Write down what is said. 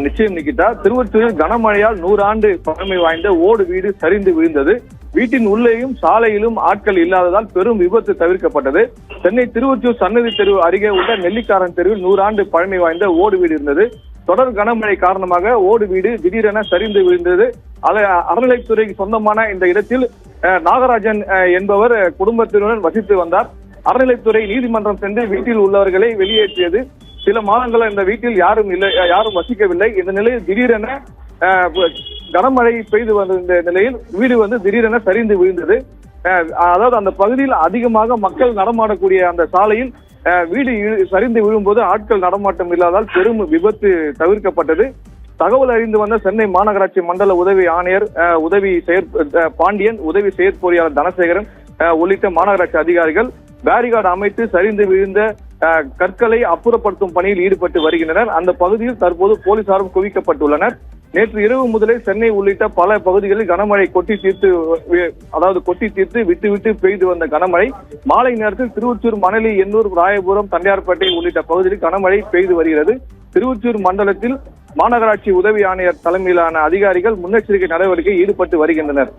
நிச்சயம் நிக்கிட்டா. திருவொற்றியூரில் கனமழையால் 100 ஆண்டு பழமை வாய்ந்த ஓடு வீடு சரிந்து விழுந்தது. வீட்டின் உள்ளேயும் சாலையிலும் ஆட்கள் இல்லாததால் பெரும் விபத்து தவிர்க்கப்பட்டது. சென்னை திருவொற்றியூர் சன்னதி தெரு அருகே உள்ள நெல்லிக்காரன் தெருவில் 100 ஆண்டு பழமை வாய்ந்த ஓடு வீடு இருந்தது. தொடர் கனமழை காரணமாக ஓடு வீடு திடீரென சரிந்து விழுந்தது. அறநிலைத்துறைக்கு சொந்தமான இந்த இடத்தில் நாகராஜன் என்பவர் குடும்பத்தினருடன் வசித்து வந்தார். அறநிலைத்துறை நீதிமன்றம் சென்று வீட்டில் உள்ளவர்களை வெளியேற்றியது. சில மாதங்கள் இந்த வீட்டில் யாரும் வசிக்கவில்லை. இந்த நிலையில் திடீரென கனமழை பெய்து வந்த நிலையில் வீடு திடீரென சரிந்து விழுந்தது. அதாவது அந்த பகுதியில் அதிகமாக மக்கள் நடமாடக்கூடிய அந்த சாலையில் வீடு சரிந்து விழும்போது ஆட்கள் நடமாட்டம் இல்லாதால் பெரும் விபத்து தவிர்க்கப்பட்டது. தகவல் அறிந்து வந்த சென்னை மாநகராட்சி மண்டல உதவி ஆணையர் பாண்டியன், உதவி செயற்பொறியாளர் தனசேகரன் உள்ளிட்ட மாநகராட்சி அதிகாரிகள் பேரிகார்டு அமைத்து சரிந்து விழுந்த கற்களை அப்புறப்படுத்தும் பணியில் ஈடுபட்டு வருகின்றனர். அந்த பகுதியில் தற்போது போலீசாரும் குவிக்கப்பட்டுள்ளனர். நேற்று இரவு முதலே சென்னை உள்ளிட்ட பல பகுதிகளில் கனமழை கொட்டி தீர்த்து விட்டு விட்டு பெய்து வந்த கனமழை மாலை நேரத்தில் திருவொற்றியூர், மணலி, எண்ணூர், ராயபுரம், தண்டையார்பேட்டை உள்ளிட்ட பகுதிகளில் கனமழை பெய்து வருகிறது. திருவொற்றியூர் மண்டலத்தில் மாநகராட்சி உதவி ஆணையர் தலைமையிலான அதிகாரிகள் முன்னெச்சரிக்கை நடவடிக்கை ஈடுபட்டு வருகின்றனர்.